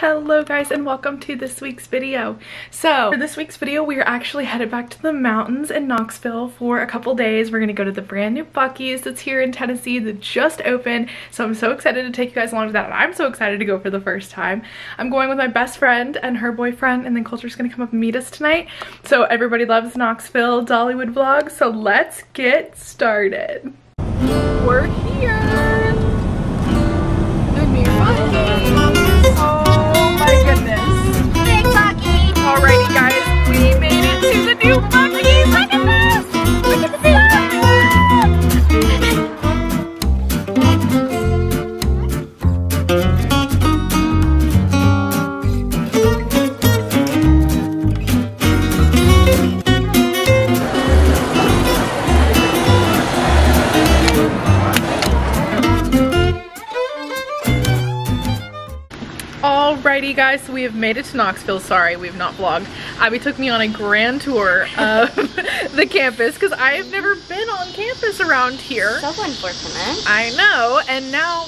Hello guys and welcome to this week's video. So for this week's video we are actually headed back to the mountains in Knoxville for a couple days. We're gonna go to the brand new Buc-ees that's here in Tennessee that just opened. So I'm so excited to take you guys along to that, and I'm so excited to go for the first time. I'm going with my best friend and her boyfriend, and then Coulter's gonna come up and meet us tonight. So everybody loves Knoxville Dollywood vlogs, so let's get started. We're here. The new Buc-ees. Oh my goodness. Big Buc-ee. Alrighty guys, we made it to the new Buc-ees. Look at this! Look at this! Alrighty guys, so we have made it to Knoxville. Sorry, we have not vlogged. Abby took me on a grand tour of the campus because I have never been on campus around here. So unfortunate. I know, and now...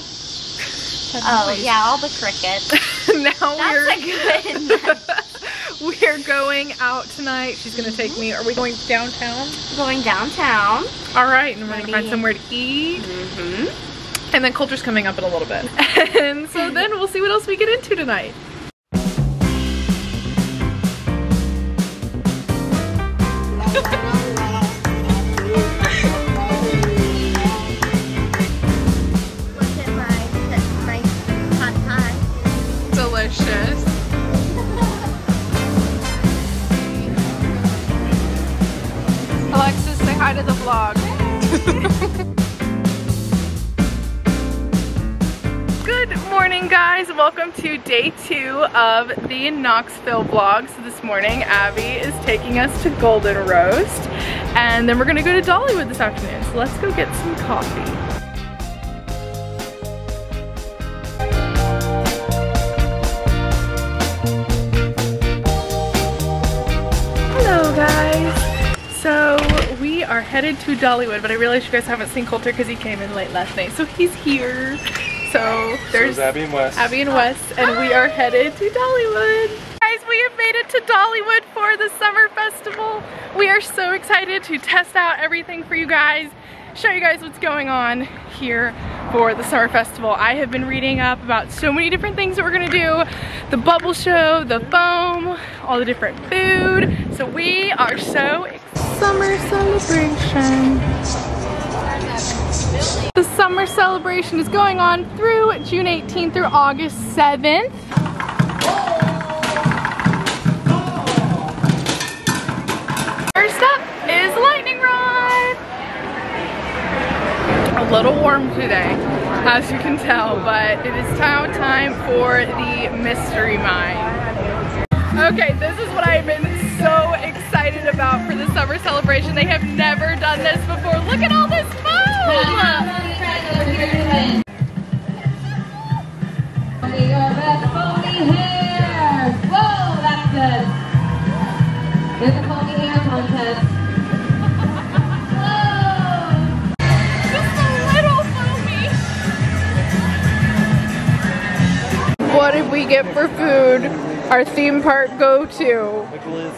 Oh yeah, all the crickets. Now That's we're going out tonight. She's gonna take me. Are we going downtown? Going downtown. Alright, and we're gonna find somewhere to eat. And then Coulter's coming up in a little bit. And so then we'll see what else we get into tonight. Look at my hot pie. Delicious. Alexis, say hi to the vlog. Good morning guys, welcome to day 2 of the Knoxville vlog. So this morning Abby is taking us to Golden Roast, and then we're gonna go to Dollywood this afternoon. So let's go get some coffee. Hello guys. So we are headed to Dollywood, but I realize you guys haven't seen Coulter because he came in late last night. So he's here. So there's Abby and Wes. Abby and Wes, and we are headed to Dollywood. Guys, we have made it to Dollywood for the summer festival. We are so excited to test out everything for you guys, show you guys what's going on here for the summer festival. I have been reading up about so many different things that we're gonna do. The bubble show, the foam, all the different food. So we are so excited. Summer celebration. The summer celebration is going on through June 18th through August 7th. First up is lightning rod. A little warm today, as you can tell, but it is now time for the mystery mine. Okay, this is what I've been so excited about for the summer celebration. They have never done this before. Look at all this foam! Your best pony hair. Whoa, that's good. There's a pony hair contest. Whoa. Just a little foamy. What did we get for food? Our theme park go-to.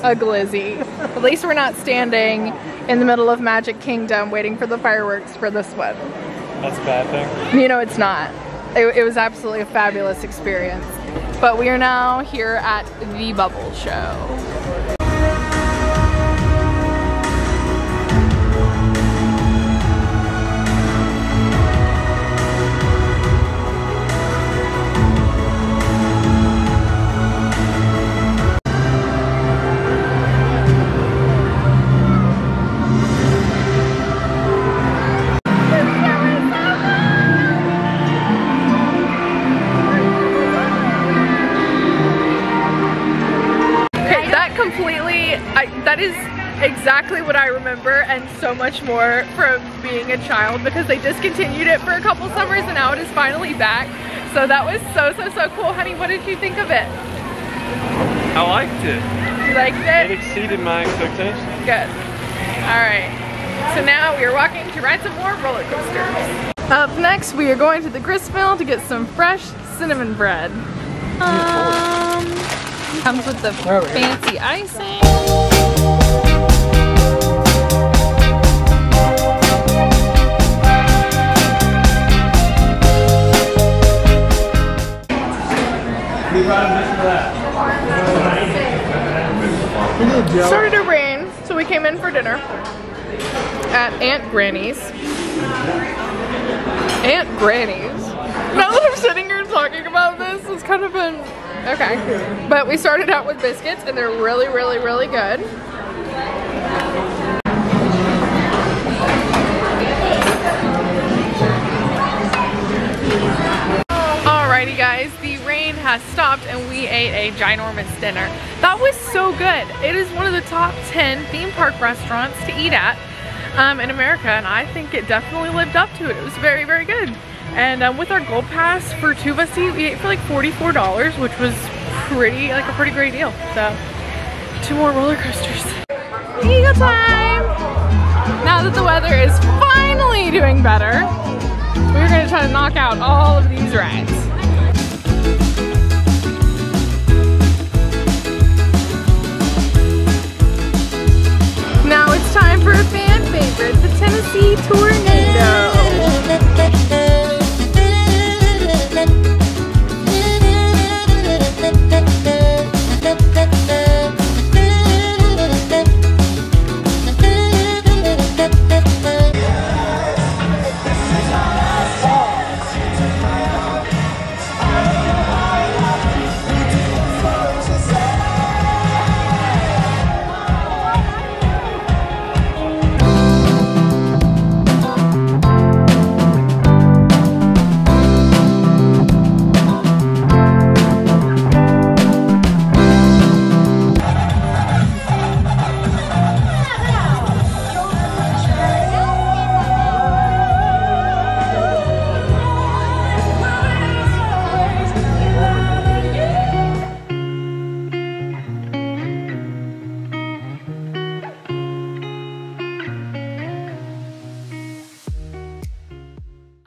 A glizzy. At least we're not standing in the middle of Magic Kingdom waiting for the fireworks for this one. That's a bad thing. You know it's not. It was absolutely a fabulous experience. But we are now here at the Bubble Show. That is exactly what I remember, and so much more from being a child, because they discontinued it for a couple summers and now it is finally back. So that was so cool. Honey, what did you think of it? I liked it. You liked it? It exceeded my expectations. Good. Alright. So now we are walking to ride some more roller coasters. Up next, we are going to the grist mill to get some fresh cinnamon bread. Comes with the fancy icing. Started to rain, so we came in for dinner at Aunt Granny's. Aunt Granny's. Now that I'm sitting here talking about this, it's kind of been okay. But we started out with biscuits, and they're really, really, really good. Alrighty guys, the rain has stopped and we ate a ginormous dinner. That was so good. It is one of the top 10 theme park restaurants to eat at in America, and I think it definitely lived up to it. It was very, very good. And with our Gold Pass for 2 of us, we ate for like $44, which was a pretty great deal. So 2 more roller coasters. Eagle time! Now that the weather is finally doing better, we're gonna try to knock out all of these rides.